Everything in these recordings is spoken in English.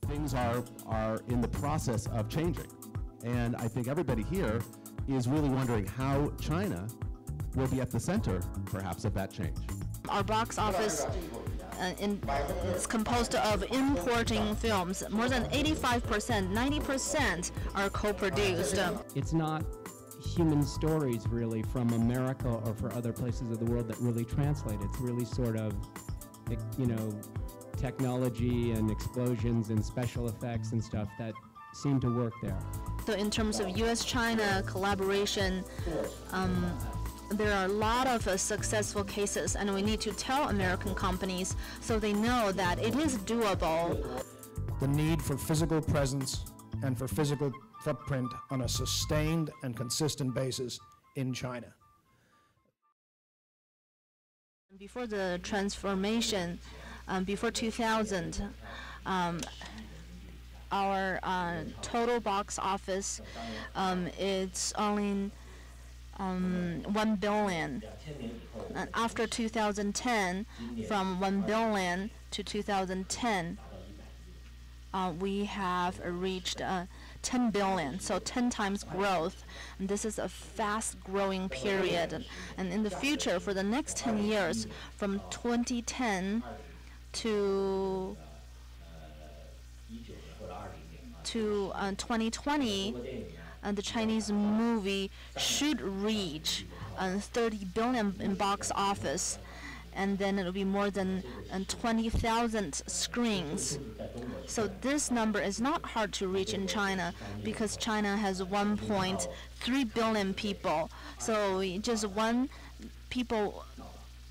things are in the process of changing. And I think everybody here is really wondering how China will be at the center, perhaps, of that change. Our box office is composed of importing films. More than 85%, 90% are co-produced. It's not human stories really from America or for other places of the world that really translate. It's really sort of, you know, technology and explosions and special effects and stuff that seem to work there. So in terms of US-China collaboration, there are a lot of successful cases, and we need to tell American companies so they know that it is doable. The need for physical presence and for physical footprint on a sustained and consistent basis in China. Before the transformation, before 2000, our total box office it's only 1 billion. And after 2010, from 1 billion to 2010, we have reached 10 billion, so 10 times growth. And this is a fast-growing period. And in the future, for the next 10 years, from 2010 to 2020, the Chinese movie should reach 30 billion in box office, and then it will be more than 20,000 screens. So this number is not hard to reach in China because China has 1.3 billion people. So just one people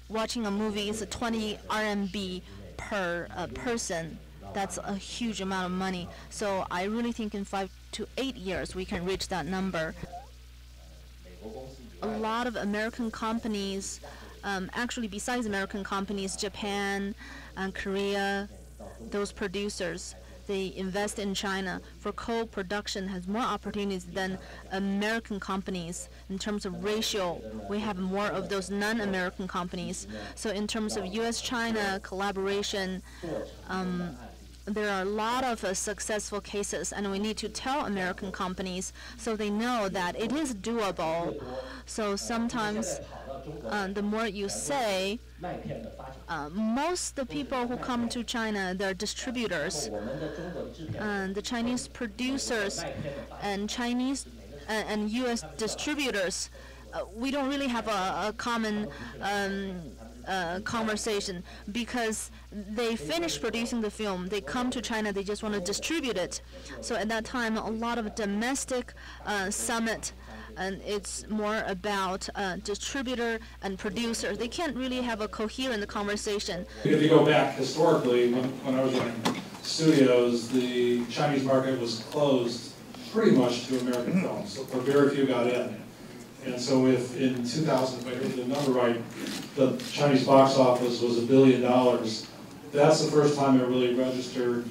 watching a movie is 20 RMB per person. That's a huge amount of money. So I really think in 5 to 8 years we can reach that number. A lot of American companies, actually besides American companies, Japan and Korea, those producers, they invest in China. For co-production has more opportunities than American companies. In terms of ratio, we have more of those non-American companies. So in terms of US-China collaboration, there are a lot of successful cases, and we need to tell American companies so they know that it is doable. So sometimes the more you say, most the people who come to China, they're distributors. The Chinese producers and Chinese and US distributors, we don't really have a common conversation because they finish producing the film, they come to China, they just want to distribute it. So at that time, a lot of domestic summit, and it's more about distributor and producer. They can't really have a coherent conversation. If you go back historically, when I was running studios, the Chinese market was closed pretty much to American films, so very few got in. And so if in 2000, if I heard the number right, the Chinese box office was $1 billion, that's the first time it really registered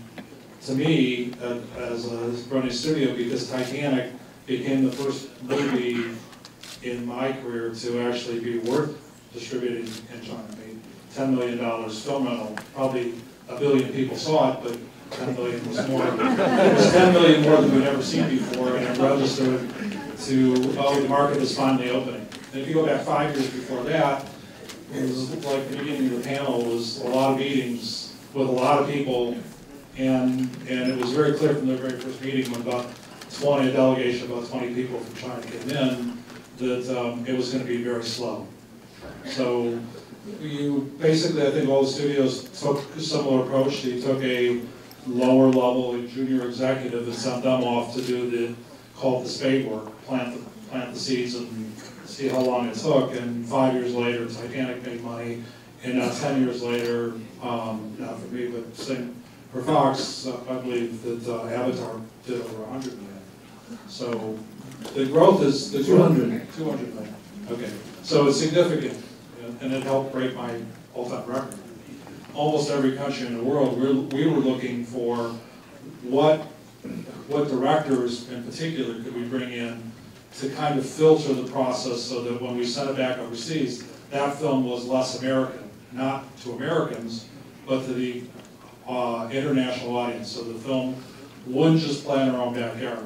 to me as a running studio, because Titanic became the first movie in my career to actually be worth distributing in China. I mean, $10 million film rental, probably 1 billion people saw it, but 10 million was more. It was 10 million more than we'd ever seen before, and it registered to, oh, the market is finally opening. And if you go back 5 years before that, it was like the beginning of the panel was a lot of meetings with a lot of people, and it was very clear from the very first meeting when about a delegation of about 20 people from China came in, that it was going to be very slow. So you basically, I think all the studios took a similar approach. They took a lower level, a junior executive, and sent them off to do the, called the spade work, plant the seeds and see how long it took. And 5 years later, Titanic made money, and now 10 years later, not for me, but same for Fox, I believe that Avatar did over 100 million. So the growth is the 200 million. Okay, so it's significant, and it helped break my all-time record. Almost every country in the world, we were looking for what directors in particular could we bring in to kind of filter the process so that when we sent it back overseas, that film was less American, not to Americans, but to the international audience, so the film wouldn't just play in our own backyard.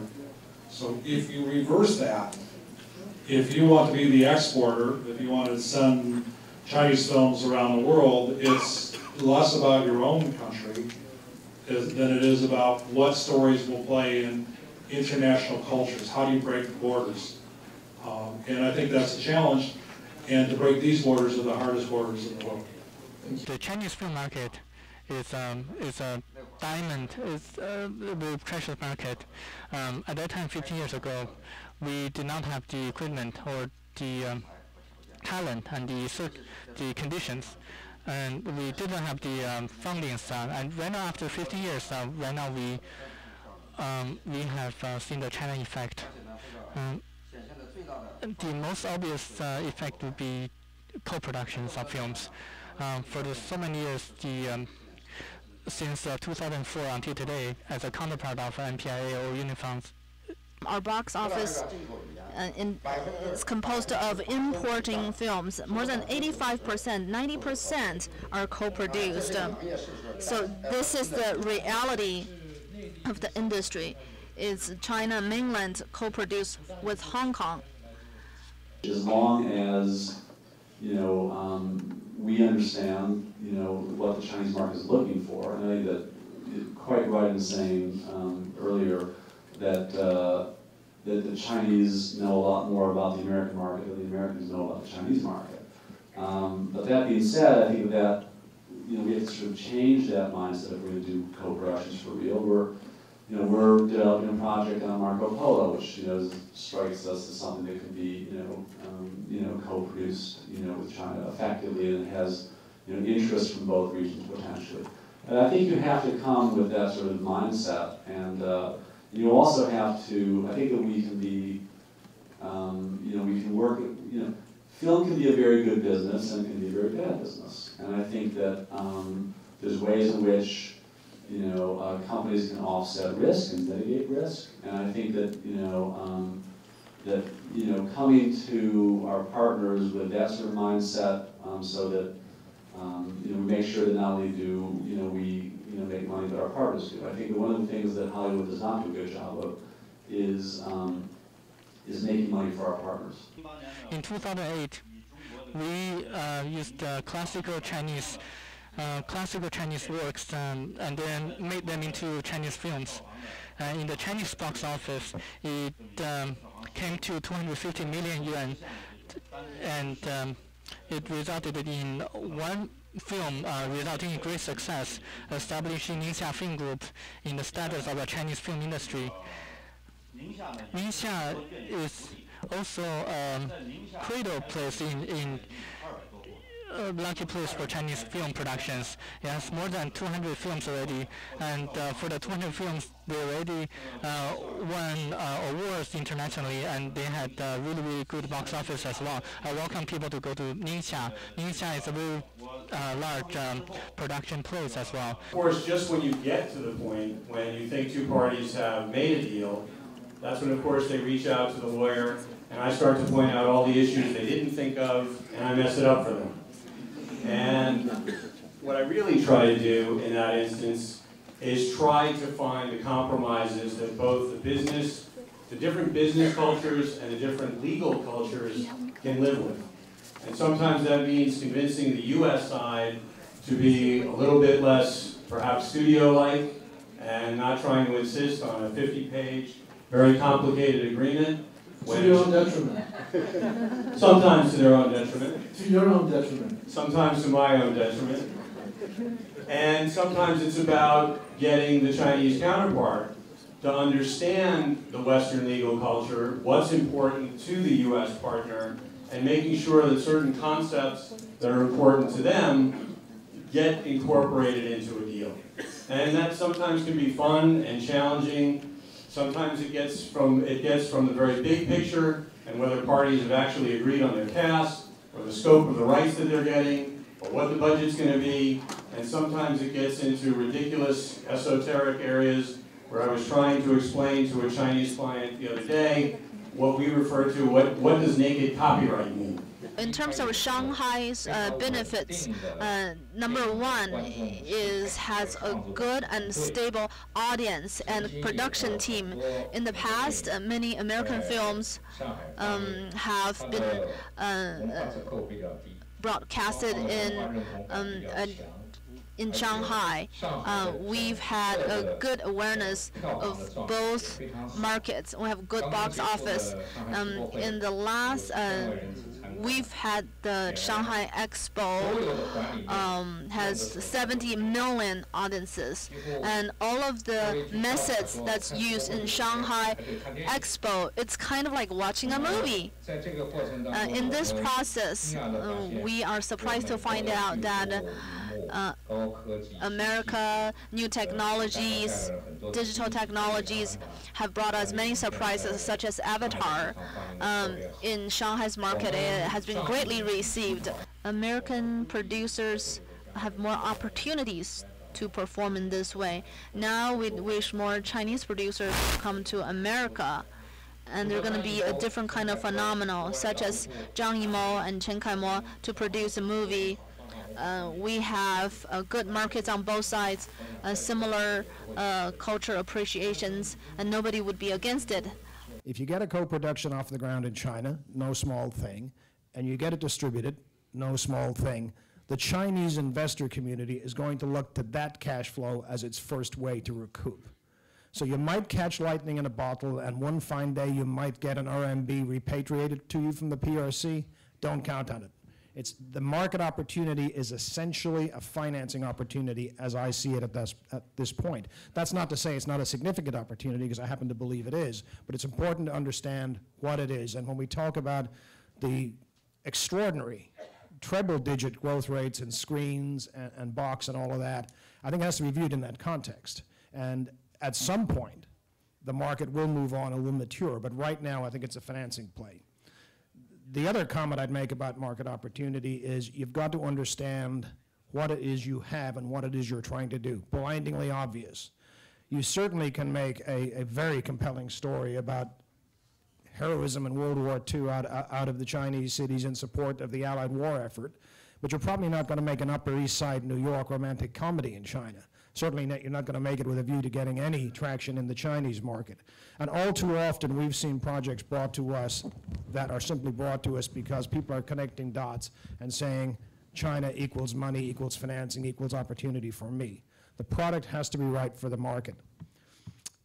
So if you reverse that, if you want to be the exporter, if you want to send Chinese films around the world, it's less about your own country than it is about what stories will play in international cultures. How do you break the borders? And I think that's a challenge, and to break these borders are the hardest borders in the world. The Chinese film market is a diamond, is a very precious market. At that time, 15 years ago, we did not have the equipment or the talent and the conditions, and we didn't have the funding stuff. And right now, after 15 years, right now we have seen the China effect. The most obvious effect would be co-productions of films. For so many years, since 2004 until today, as a counterpart of MPIA or Unifunds, our box office is composed of importing films. More than 85%, 90% are co-produced. So this is the reality of the industry. It's China mainland co-produced with Hong Kong. As long as, we understand, what the Chinese market is looking for, and I think that you're quite right in saying earlier that the Chinese know a lot more about the American market than the Americans know about the Chinese market. But that being said, I think that we have to sort of change that mindset if we're going to do co-productions for real. We're developing a project on Marco Polo, which strikes us as something that could be co-produced with China effectively, and it has interest from both regions potentially. And I think you have to come with that sort of mindset, and you also have to. I think that we can be, we can work. Film can be a very good business and can be a very bad business, and I think that there's ways in which companies can offset risk and mitigate risk, and I think that coming to our partners with that sort of mindset, so that we make sure that not only do we make money, but our partners do. I think that one of the things that Hollywood does not do a good job of is making money for our partners. In 2008, we used classical Chinese works and then made them into Chinese films. In the Chinese box office, it came to 250 million yuan, and it resulted in one film resulting in great success, establishing Ningxia Film Group in the status of a Chinese film industry. Ningxia is also a cradle place in lucky place for Chinese film productions. It has more than 200 films already, and for the 200 films, they already won awards internationally, and they had really, really good box office as well. I welcome people to go to Ningxia. Ningxia is a very large production place as well. Of course, just when you get to the point when you think two parties have made a deal, that's when, of course, they reach out to the lawyer, and I start to point out all the issues they didn't think of, and I mess it up for them. And what I really try to do in that instance is try to find the compromises that both the different business cultures and the different legal cultures can live with. And sometimes that means convincing the U.S. side to be a little bit less, perhaps studio-like, and not trying to insist on a 50-page, very complicated agreement. To your own detriment. Sometimes to their own detriment. To your own detriment. Sometimes to my own detriment. And sometimes it's about getting the Chinese counterpart to understand the Western legal culture, what's important to the U.S. partner, and making sure that certain concepts that are important to them get incorporated into a deal. And that sometimes can be fun and challenging. Sometimes it gets from the very big picture and whether parties have actually agreed on their cast or the scope of the rights that they're getting or what the budget's going to be. And sometimes it gets into ridiculous esoteric areas where I was trying to explain to a Chinese client the other day what we refer to, what does naked copyright mean? in terms of Shanghai's benefits, number one has a good and stable audience and production team. In the past, many American films have been broadcasted in Shanghai. We've had a good awareness of both markets. We have good box office. In the last, we've had the Shanghai Expo has 70 million audiences, and all of the methods that's used in Shanghai Expo, it's kind of like watching a movie. In this process, we are surprised to find out that America, new technologies, digital technologies have brought us many surprises, such as Avatar. In Shanghai's market, it has been greatly received. American producers have more opportunities to perform in this way. Now we wish more Chinese producers to come to America, and they're going to be a different kind of phenomenon, such as Zhang Yimou and Chen Kaimo to produce a movie. We have good markets on both sides, similar culture appreciations, and nobody would be against it. If you get a co-production off the ground in China, no small thing, and you get it distributed, no small thing, the Chinese investor community is going to look to that cash flow as its first way to recoup. So you might catch lightning in a bottle, and one fine day you might get an RMB repatriated to you from the PRC. Don't count on it. The market opportunity is essentially a financing opportunity as I see it at this point. That's not to say it's not a significant opportunity, because I happen to believe it is, but it's important to understand what it is. And when we talk about the extraordinary treble-digit growth rates in screens and box and all of that, I think it has to be viewed in that context. And at some point, the market will move on and will mature, but right now I think it's a financing play. The other comment I'd make about market opportunity is you've got to understand what it is you have and what it is you're trying to do. Blindingly obvious. You certainly can make a very compelling story about heroism in World War II out of the Chinese cities in support of the Allied war effort, but you're probably not going to make an Upper East Side New York romantic comedy in China. Certainly you're not going to make it with a view to getting any traction in the Chinese market. And all too often we've seen projects brought to us that are simply brought to us because people are connecting dots and saying China equals money, equals financing, equals opportunity for me. The product has to be right for the market.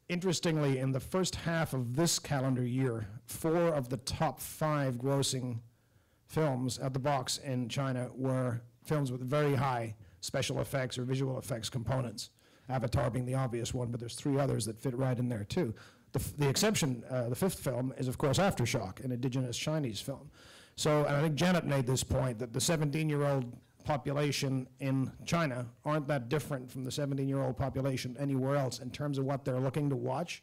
Interestingly, in the first half of this calendar year, 4 of the top 5 grossing films at the box in China were films with very high special effects or visual effects components. Avatar being the obvious one, but there's 3 others that fit right in there too. The exception, the 5th film, is of course Aftershock, an indigenous Chinese film. So, and I think Janet made this point, that the 17-year-old population in China aren't that different from the 17-year-old population anywhere else in terms of what they're looking to watch.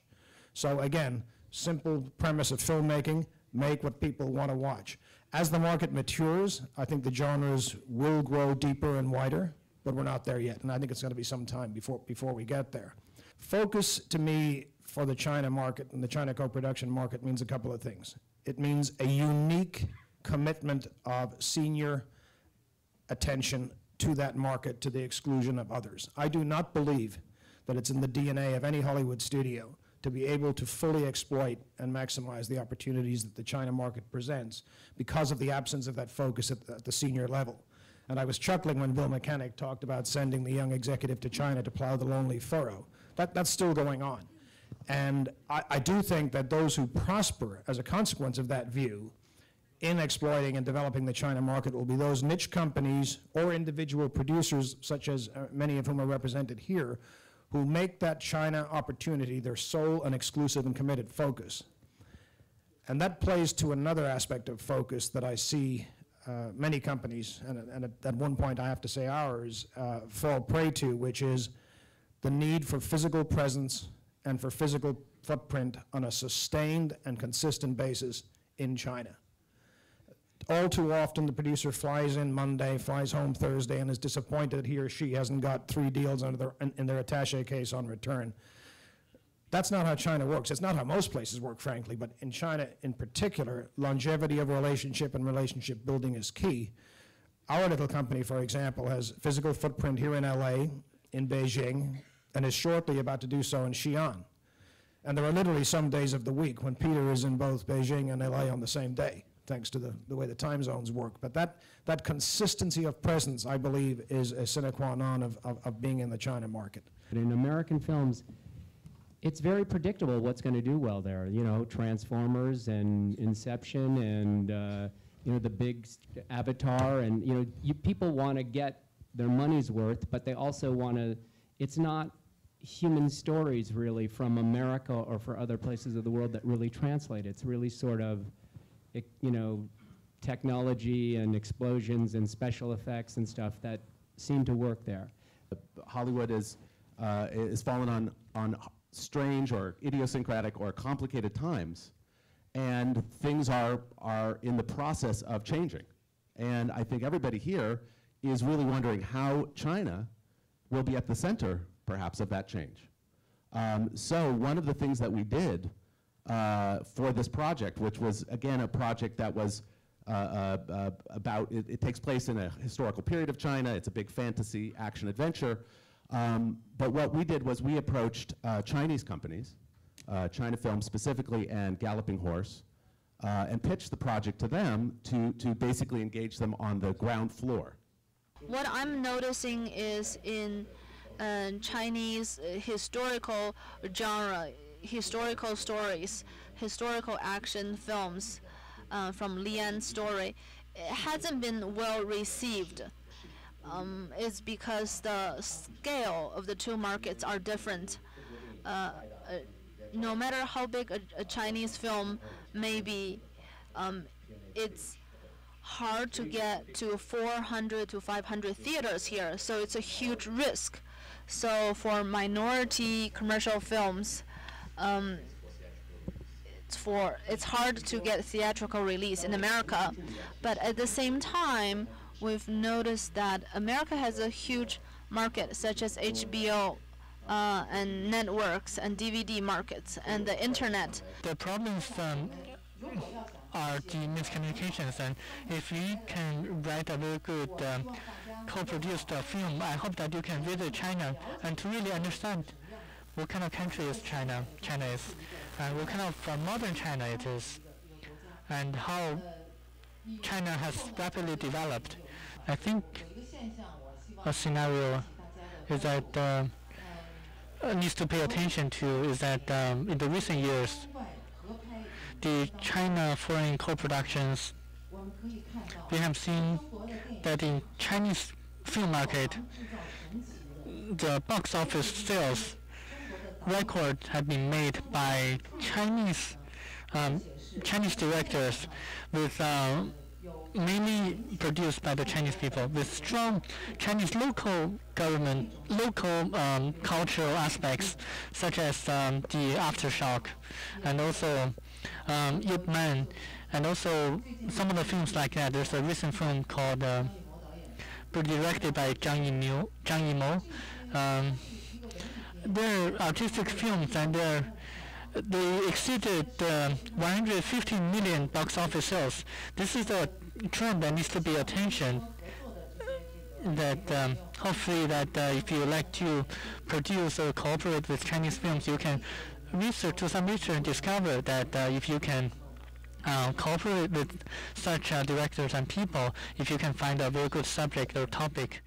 So again, simple premise of filmmaking, make what people want to watch. As the market matures, I think the genres will grow deeper and wider, but we're not there yet, and I think it's going to be some time before we get there. Focus, to me, for the China market and the China co-production market means a couple of things. It means a unique commitment of senior attention to that market to the exclusion of others. I do not believe that it's in the DNA of any Hollywood studio to be able to fully exploit and maximize the opportunities that the China market presents because of the absence of that focus at the senior level. And I was chuckling when Bill Mechanic talked about sending the young executive to China to plow the lonely furrow. That's still going on. And I do think that those who prosper as a consequence of that view in exploiting and developing the China market will be those niche companies or individual producers, such as many of whom are represented here, who make that China opportunity their sole and exclusive and committed focus. And that plays to another aspect of focus that I see many companies, and at one point I have to say ours, fall prey to, which is the need for physical presence and for physical footprint on a sustained and consistent basis in China. All too often the producer flies in Monday, flies home Thursday, and is disappointed he or she hasn't got 3 deals in their attaché case on return. That's not how China works. It's not how most places work, frankly, but in China in particular, longevity of relationship and relationship building is key. Our little company, for example, has physical footprint here in LA, in Beijing, and is shortly about to do so in Xi'an. And there are literally some days of the week when Peter is in both Beijing and LA on the same day, thanks to the way the time zones work. But that consistency of presence, I believe, is a sine qua non of being in the China market. In American films, it's very predictable what's going to do well there. You know, Transformers and Inception and you know, the big Avatar, and you know, people want to get their money's worth, but they also want to. It's not human stories really from America or for other places of the world that really translate. It's really sort of, you know, technology and explosions and special effects and stuff that seem to work there. Hollywood is fallen on strange or idiosyncratic or complicated times, and things are in the process of changing. And I think everybody here is really wondering how China will be at the center, perhaps, of that change. So one of the things that we did for this project, which was, again, a project that was about, it takes place in a historical period of China. It's a big fantasy action adventure. But what we did was we approached Chinese companies, China Film specifically, and Galloping Horse, and pitched the project to them to basically engage them on the ground floor. What I'm noticing is in Chinese historical genre, historical stories, historical action films from Lian's story, it hasn't been well received. It's because the scale of the two markets are different. No matter how big a Chinese film may be, it's hard to get to 400 to 500 theaters here, so it's a huge risk. So for minority commercial films, it's hard to get theatrical release in America. But at the same time, we've noticed that America has a huge market, such as HBO and networks and DVD markets and the internet. The problems are the miscommunications, and if we can write a very good co-produced film, I hope that you can visit China and to really understand what kind of country is China is, and what kind of modern China it is, and how China has rapidly developed. I think a scenario is that needs to pay attention to is that in the recent years, the China foreign co-productions, we have seen that in Chinese film market, the box office sales record have been made by Chinese directors with mainly produced by the Chinese people with strong Chinese local government, local cultural aspects such as the Aftershock and also Ip Man, and also some of the films like that. There's a recent film called directed by Zhang Yimou. They're artistic films and they exceeded 150 million box office sales. This is a trend that needs to be attention. That hopefully that if you like to produce or cooperate with Chinese films, you can do some research and discover that if you can cooperate with such directors and people, if you can find a very good subject or topic